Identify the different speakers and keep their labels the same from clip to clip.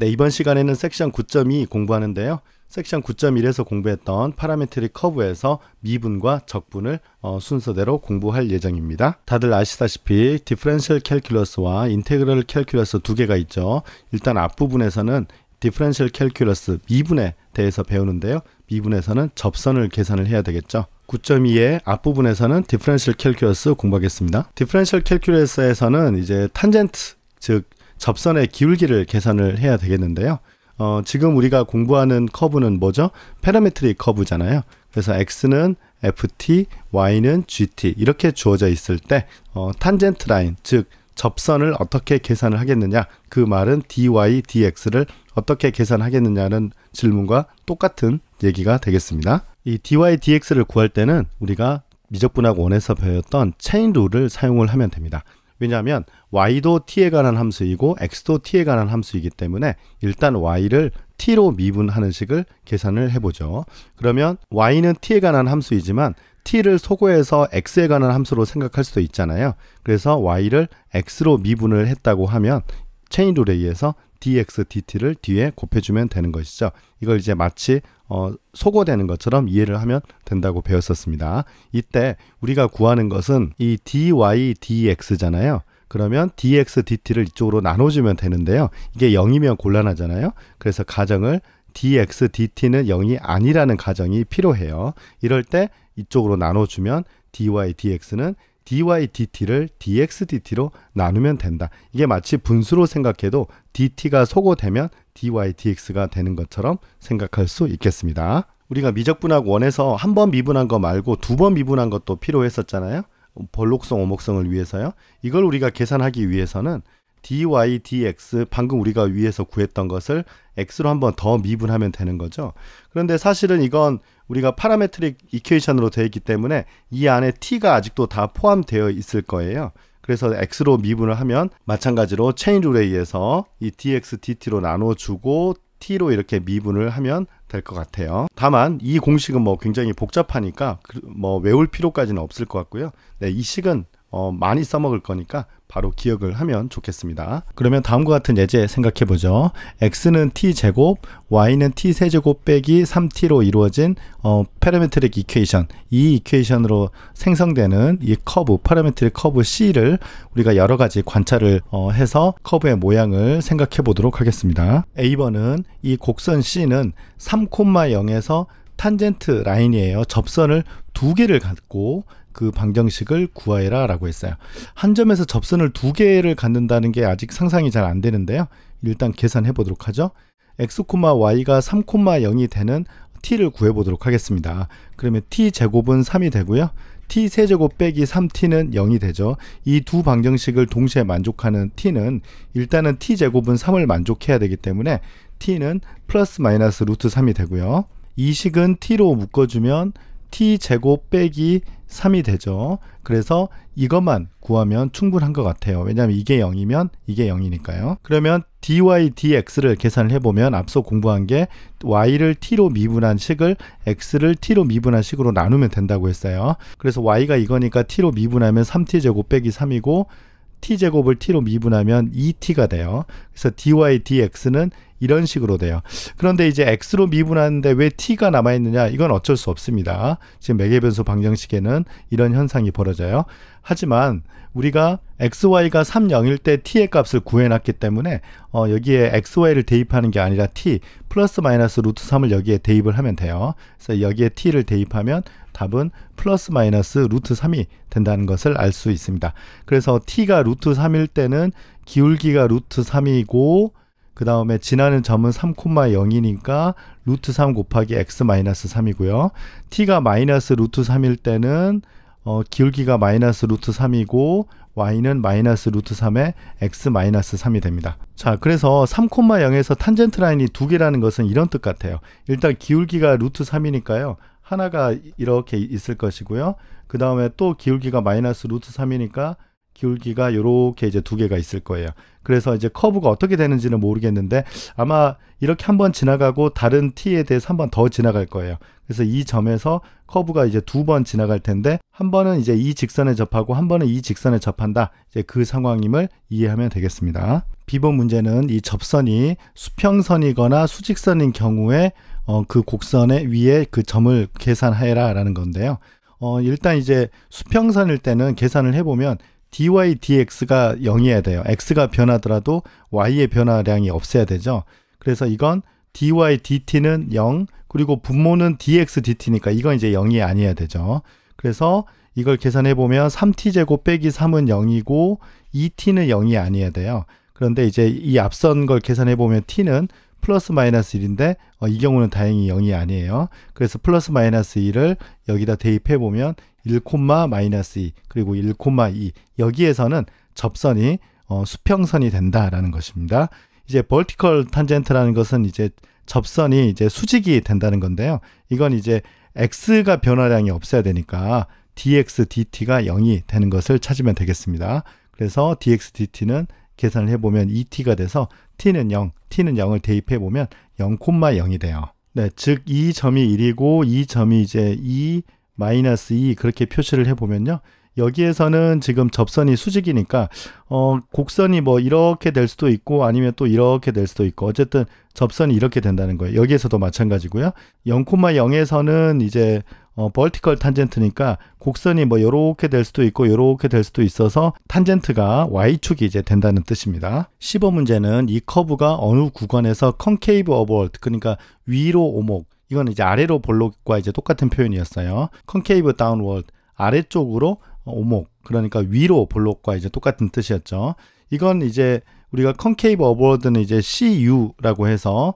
Speaker 1: 네, 이번 시간에는 섹션 9.2 공부하는데요. 섹션 9.1에서 공부했던 파라메트릭 커브에서 미분과 적분을 순서대로 공부할 예정입니다. 다들 아시다시피 디퍼런셜 캘큘러스와 인테그럴 캘큘러스 두 개가 있죠. 일단 앞부분에서는 디퍼런셜 캘큘러스 미분에 대해서 배우는데요. 미분에서는 접선을 계산을 해야 되겠죠. 9.2의 앞부분에서는 디퍼런셜 캘큘러스 공부하겠습니다. 디퍼런셜 캘큘러스에서는 이제 탄젠트, 즉 접선의 기울기를 계산을 해야 되겠는데요. 지금 우리가 공부하는 커브는 뭐죠? 파라메트릭 커브잖아요. 그래서 x는 ft, y는 gt 이렇게 주어져 있을 때 탄젠트 라인, 즉 접선을 어떻게 계산을 하겠느냐, 그 말은 dy, dx를 어떻게 계산하겠느냐는 질문과 똑같은 얘기가 되겠습니다. 이 dy, dx를 구할 때는 우리가 미적분학 1에서 배웠던 체인 룰을 사용을 하면 됩니다. 왜냐하면 y도 t에 관한 함수이고 x도 t에 관한 함수이기 때문에 일단 y를 t로 미분하는 식을 계산을 해보죠. 그러면 y는 t에 관한 함수이지만 t를 소거해서 x에 관한 함수로 생각할 수도 있잖아요. 그래서 y를 x로 미분을 했다고 하면 체인 룰에 의해서 dx, dt를 뒤에 곱해주면 되는 것이죠. 이걸 이제 마치 소거되는 것처럼 이해를 하면 된다고 배웠었습니다. 이때 우리가 구하는 것은 이 dy, dx잖아요. 그러면 dx, dt를 이쪽으로 나눠주면 되는데요. 이게 0이면 곤란하잖아요. 그래서 가정을 dx, dt는 0이 아니라는 가정이 필요해요. 이럴 때 이쪽으로 나눠주면 dy, dx는 dy, dt를 dx, dt로 나누면 된다. 이게 마치 분수로 생각해도 dt가 소거되면 dy, dx가 되는 것처럼 생각할 수 있겠습니다. 우리가 미적분학 1에서 한 번 미분한 거 말고 두 번 미분한 것도 필요했었잖아요. 번록성, 오목성을 위해서요. 이걸 우리가 계산하기 위해서는 dy, dx 방금 우리가 위에서 구했던 것을 x로 한 번 더 미분하면 되는 거죠. 그런데 사실은 이건 우리가 파라메트릭 이퀘이션으로 되어 있기 때문에 이 안에 t가 아직도 다 포함되어 있을 거예요. 그래서 x로 미분을 하면 마찬가지로 체인 룰에 의해서 이 dx, dt로 나눠주고 t로 이렇게 미분을 하면 될 것 같아요. 다만 이 공식은 굉장히 복잡하니까 외울 필요까지는 없을 것 같고요. 네, 이 식은 많이 써먹을 거니까 바로 기억을 하면 좋겠습니다. 그러면 다음과 같은 예제 생각해 보죠. x는 t제곱, y는 t세제곱 빼기 3t로 이루어진 파라메트릭 이퀘이션, 이 이퀘이션으로 생성되는 이 커브, 파라메트릭 커브 C를 우리가 여러 가지 관찰을 해서 커브의 모양을 생각해 보도록 하겠습니다. A번은 이 곡선 C는 3,0에서 탄젠트 라인이에요. 접선을 두 개를 갖고 그 방정식을 구하여라 라고 했어요. 한 점에서 접선을 두 개를 갖는다는 게 아직 상상이 잘 안 되는데요. 일단 계산해 보도록 하죠. x, y가 3,0이 되는 t를 구해 보도록 하겠습니다. 그러면 t제곱은 3이 되고요. t세제곱 빼기 3t는 0이 되죠. 이 두 방정식을 동시에 만족하는 t는 일단은 t제곱은 3을 만족해야 되기 때문에 t는 플러스 마이너스 루트 3이 되고요. 이 식은 t로 묶어주면 t제곱 빼기 3이 되죠. 그래서 이것만 구하면 충분한 것 같아요. 왜냐하면 이게 0이면 이게 0이니까요. 그러면 dy, dx를 계산을 해보면 앞서 공부한 게 y를 t로 미분한 식을 x를 t로 미분한 식으로 나누면 된다고 했어요. 그래서 y가 이거니까 t로 미분하면 3t제곱 빼기 3이고 t제곱을 t로 미분하면 2t가 돼요. 그래서 dy, dx는 이런 식으로 돼요. 그런데 이제 x로 미분하는데 왜 t가 남아있느냐? 이건 어쩔 수 없습니다. 지금 매개변수 방정식에는 이런 현상이 벌어져요. 하지만 우리가 xy가 3, 0일 때 t의 값을 구해놨기 때문에 여기에 xy를 대입하는 게 아니라 t 플러스 마이너스 루트 3을 여기에 대입을 하면 돼요. 그래서 여기에 t를 대입하면 답은 플러스 마이너스 루트 3이 된다는 것을 알 수 있습니다. 그래서 t가 루트 3일 때는 기울기가 루트 3이고 그 다음에 지나는 점은 3,0이니까 루트 3 곱하기 x 마이너스 3이고요. t가 마이너스 루트 3일 때는 기울기가 마이너스 루트 3이고 y는 마이너스 루트 3에 x 마이너스 3이 됩니다. 자, 그래서 3,0에서 탄젠트 라인이 두 개라는 것은 이런 뜻 같아요. 일단 기울기가 루트 3이니까요. 하나가 이렇게 있을 것이고요. 그 다음에 또 기울기가 마이너스 루트 3이니까 기울기가 이렇게 이제 두 개가 있을 거예요. 그래서 이제 커브가 어떻게 되는지는 모르겠는데 아마 이렇게 한번 지나가고 다른 t에 대해서 한 번 더 지나갈 거예요. 그래서 이 점에서 커브가 이제 두 번 지나갈 텐데 한 번은 이제 이 직선에 접하고 한 번은 이 직선에 접한다. 이제 그 상황임을 이해하면 되겠습니다. B번 문제는 이 접선이 수평선이거나 수직선인 경우에 그 곡선의 위에 그 점을 계산해라 라는 건데요. 일단 이제 수평선일 때는 계산을 해보면 dy dx가 0이어야 돼요. x가 변하더라도 y의 변화량이 없어야 되죠. 그래서 이건 dy dt는 0, 그리고 분모는 dx dt니까 이건 이제 0이 아니어야 되죠. 그래서 이걸 계산해보면 3t제곱 빼기 3은 0이고 2t는 0이 아니어야 돼요. 그런데 이제 이 앞선 걸 계산해보면 t는 플러스 마이너스 1인데 이 경우는 다행히 0이 아니에요. 그래서 플러스 마이너스 1을 여기다 대입해보면 1, 마이너스 2 그리고 1, 2 여기에서는 접선이 수평선이 된다라는 것입니다. 이제 vertical tangent라는 것은 이제 접선이 이제 수직이 된다는 건데요. 이건 이제 x가 변화량이 없어야 되니까 dx dt가 0이 되는 것을 찾으면 되겠습니다. 그래서 dx dt는 계산을 해보면 2t가 돼서 t는 0, t는 0을 대입해보면 0,0이 돼요. 네, 즉 이 점이 1이고 이 점이 이제 2, 마이너스 2 그렇게 표시를 해보면요. 여기에서는 지금 접선이 수직이니까 곡선이 뭐 이렇게 될 수도 있고 아니면 또 이렇게 될 수도 있고 어쨌든 접선이 이렇게 된다는 거예요. 여기에서도 마찬가지고요. 0,0에서는 이제 vertical tangent니까 곡선이 뭐 요렇게 될 수도 있고 요렇게 될 수도 있어서 탄젠트가 y축이 이제 된다는 뜻입니다. 15 문제는 이 커브가 어느 구간에서 concave upward 그러니까 위로 오목 이건 이제 아래로 볼록과 이제 똑같은 표현이었어요. concave downward 아래쪽으로 오목 그러니까 위로 볼록과 이제 똑같은 뜻이었죠. 이건 이제 우리가 concave upward는 이제 CU라고 해서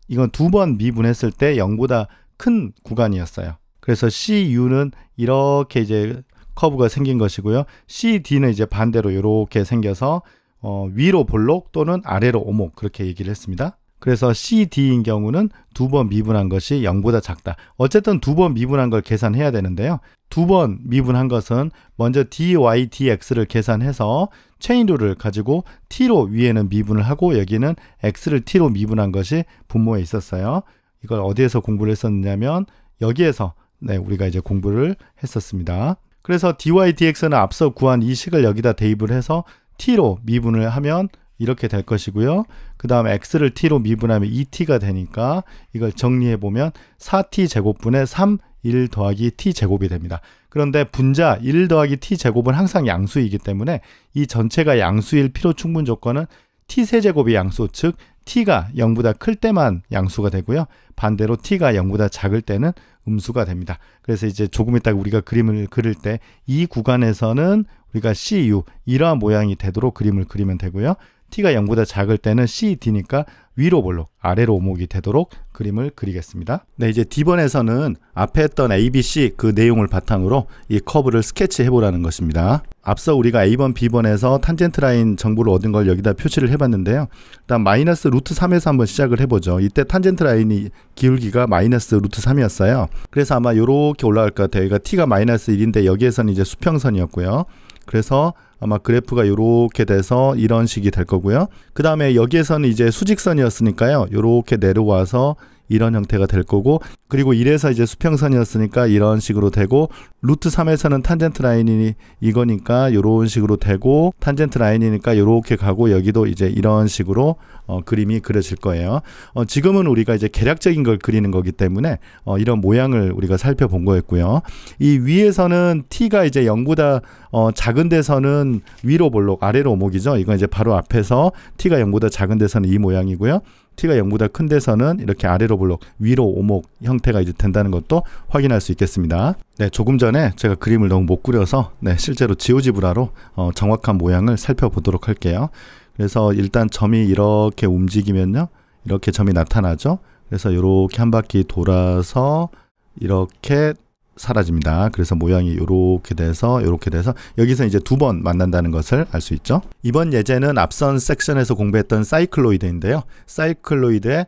Speaker 1: 이건 두 번 미분했을 때 0보다 큰 구간이었어요. 그래서 CU는 이렇게 이제 커브가 생긴 것이고요. CD는 이제 반대로 이렇게 생겨서 위로 볼록 또는 아래로 오목 그렇게 얘기를 했습니다. 그래서 CD인 경우는 두 번 미분한 것이 0보다 작다. 어쨌든 두 번 미분한 걸 계산해야 되는데요. 두 번 미분한 것은 먼저 dy dx를 계산해서 체인 룰을 가지고 t로 위에는 미분을 하고 여기는 x를 t로 미분한 것이 분모에 있었어요. 이걸 어디에서 공부를 했었냐면 여기에서 우리가 이제 공부를 했었습니다. 그래서 dy dx는 앞서 구한 이 식을 여기다 대입을 해서 t로 미분을 하면 이렇게 될 것이고요. 그 다음에 x를 t로 미분하면 2t가 되니까 이걸 정리해보면 4t 제곱분의 3, 1 더하기 t 제곱이 됩니다. 그런데 분자 1 더하기 t 제곱은 항상 양수이기 때문에 이 전체가 양수일 필요 충분 조건은 t 세제곱이 양수, 즉 t가 0보다 클 때만 양수가 되고요. 반대로 t가 0보다 작을 때는 음수가 됩니다. 그래서 이제 조금 이따 우리가 그림을 그릴 때 이 구간에서는 우리가 CU 이러한 모양이 되도록 그림을 그리면 되고요. t가 0보다 작을 때는 CD니까 위로 볼록 아래로 오목이 되도록 그림을 그리겠습니다. 네, 이제 D번에서는 앞에 했던 ABC 그 내용을 바탕으로 이 커브를 스케치해 보라는 것입니다. 앞서 우리가 A번, B번에서 탄젠트 라인 정보를 얻은 걸 여기다 표시를 해봤는데요. 일단 마이너스 루트 3에서 한번 시작을 해보죠. 이때 탄젠트 라인이 기울기가 마이너스 루트 3이었어요. 그래서 아마 이렇게 올라갈 것 같아요. 여기가 T가 마이너스 1인데 여기에서는 이제 수평선이었고요. 그래서 아마 그래프가 이렇게 돼서 이런 식이 될 거고요. 그 다음에 여기에서는 이제 수직선이었으니까요. 이렇게 내려와서 이런 형태가 될 거고, 그리고 이래서 이제 수평선이었으니까 이런 식으로 되고, 루트 3에서는 탄젠트 라인이 이거니까 이런 식으로 되고, 탄젠트 라인이니까 이렇게 가고, 여기도 이제 이런 식으로 그림이 그려질 거예요. 지금은 우리가 이제 계략적인 걸 그리는 거기 때문에 이런 모양을 우리가 살펴본 거였고요. 이 위에서는 t가 이제 0보다 작은 데서는 위로 볼록 아래로 오목이죠. 이건 이제 바로 앞에서 t가 0보다 작은 데서는 이 모양이고요. t가 0보다 큰 데서는 이렇게 아래로 볼록 위로 오목 형태가 이제 된다는 것도 확인할 수 있겠습니다. 네, 조금 전에 제가 그림을 너무 못 그려서 실제로 지오지브라로 정확한 모양을 살펴보도록 할게요. 그래서 일단 점이 이렇게 움직이면요, 이렇게 점이 나타나죠. 그래서 이렇게 한 바퀴 돌아서 이렇게 사라집니다. 그래서 모양이 이렇게 돼서 여기서 이제 두 번 만난다는 것을 알 수 있죠. 이번 예제는 앞선 섹션에서 공부했던 사이클로이드인데요. 사이클로이드의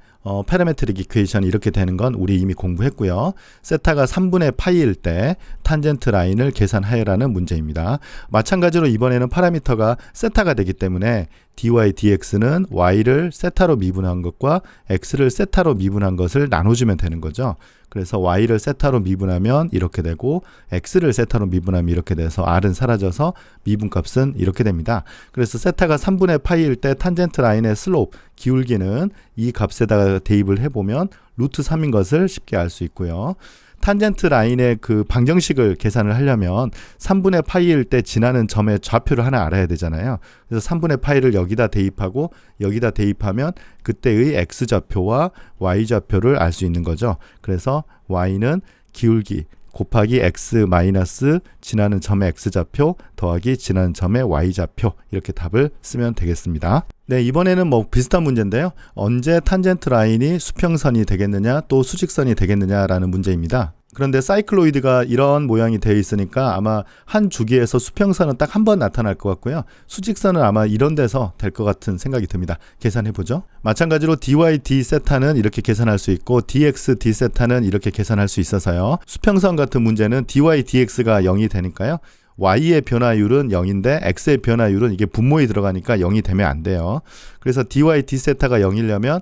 Speaker 1: 파라메트릭 이퀘이션이 이렇게 되는 건 우리 이미 공부했고요. 세타가 3분의 파이일 때 탄젠트 라인을 계산하여라는 문제입니다. 마찬가지로 이번에는 파라미터가 세타가 되기 때문에 dy dx는 y를 세타로 미분한 것과 x를 세타로 미분한 것을 나눠주면 되는 거죠. 그래서 y를 세타로 미분하면 이렇게 이렇게 되고 x를 세타로 미분하면 이렇게 돼서 r은 사라져서 미분값은 이렇게 됩니다. 그래서 세타가 3분의 파이일 때 탄젠트 라인의 슬롭, 기울기는 이 값에다가 대입을 해보면 루트 3인 것을 쉽게 알 수 있고요. 탄젠트 라인의 그 방정식을 계산을 하려면 3분의 파이일 때 지나는 점의 좌표를 하나 알아야 되잖아요. 그래서 3분의 파이를 여기다 대입하고 여기다 대입하면 그때의 x좌표와 y좌표를 알 수 있는 거죠. 그래서 y는 기울기 곱하기 x 마이너스 지나는 점의 x좌표 더하기 지나는 점의 y좌표, 이렇게 답을 쓰면 되겠습니다. 네, 이번에는 뭐 비슷한 문제인데요. 언제 탄젠트 라인이 수평선이 되겠느냐 또 수직선이 되겠느냐라는 문제입니다. 그런데 사이클로이드가 이런 모양이 되어 있으니까 아마 한 주기에서 수평선은 딱 한 번 나타날 것 같고요. 수직선은 아마 이런 데서 될 것 같은 생각이 듭니다. 계산해보죠. 마찬가지로 dy d세타는 이렇게 계산할 수 있고 dx d세타는 이렇게 계산할 수 있어서요. 수평선 같은 문제는 dy dx가 0이 되니까요. y의 변화율은 0인데 x의 변화율은 이게 분모에 들어가니까 0이 되면 안 돼요. 그래서 dy d세타가 0이려면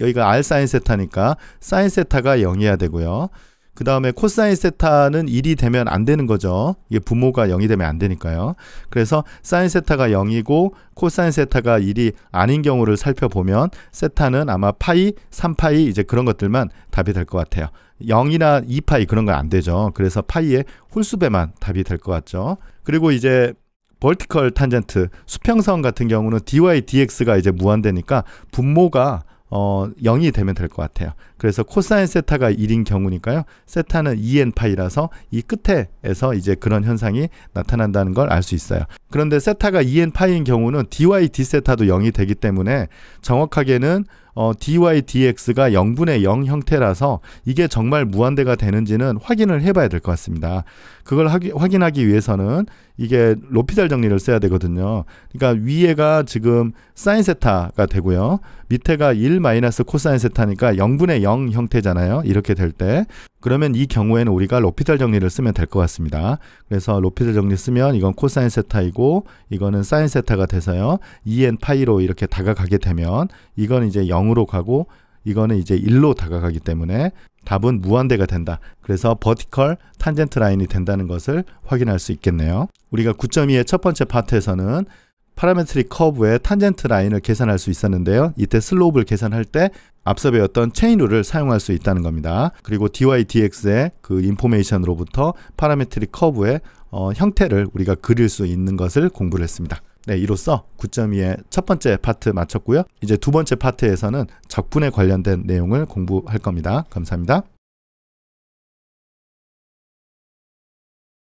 Speaker 1: 여기가 r 사인 세타니까 사인 세타가 0이어야 되고요. 그 다음에 코사인 세타는 1이 되면 안 되는 거죠. 이게 분모가 0이 되면 안 되니까요. 그래서 사인 세타가 0이고 코사인 세타가 1이 아닌 경우를 살펴보면 세타는 아마 파이, 3파이 이제 그런 것들만 답이 될 것 같아요. 0이나 2파이 그런 건 안 되죠. 그래서 파이의 홀수배만 답이 될 것 같죠. 그리고 이제 벌티컬 탄젠트, 수평선 같은 경우는 dy dx가 이제 무한대니까 분모가 0이 되면 될 것 같아요. 그래서 코사인 세타가 1인 경우니까요. 세타는 2n파이라서 이 끝에서 이제 그런 현상이 나타난다는 걸 알 수 있어요. 그런데 세타가 2n파이인 경우는 dy d세타도 0이 되기 때문에 정확하게는 dy dx가 0분의 0 형태라서 이게 정말 무한대가 되는지는 확인을 해봐야 될 것 같습니다. 그걸 확인하기 위해서는 이게 로피달 정리를 써야 되거든요. 그러니까 위에가 지금 사인 세타가 되고요. 밑에가 1 마이너스 코사인 세타니까 0분의 0 형태잖아요. 이렇게 될 때. 그러면 이 경우에는 우리가 로피달 정리를 쓰면 될 것 같습니다. 그래서 로피달 정리 쓰면 이건 코사인 세타이고 이거는 사인 세타가 돼서요. 2n 파이로 이렇게 다가가게 되면 이건 이제 0으로 가고 이거는 이제 1로 다가가기 때문에 답은 무한대가 된다. 그래서 버티컬 탄젠트 라인이 된다는 것을 확인할 수 있겠네요. 우리가 9.2의 첫 번째 파트에서는 파라메트릭 커브의 탄젠트 라인을 계산할 수 있었는데요. 이때 슬로프를 계산할 때 앞서 배웠던 체인 룰을 사용할 수 있다는 겁니다. 그리고 dy dx의 그 인포메이션으로부터 파라메트릭 커브의 형태를 우리가 그릴 수 있는 것을 공부를 했습니다. 네, 이로써 9.2의 첫 번째 파트 마쳤고요. 이제 두 번째 파트에서는 적분에 관련된 내용을 공부할 겁니다. 감사합니다.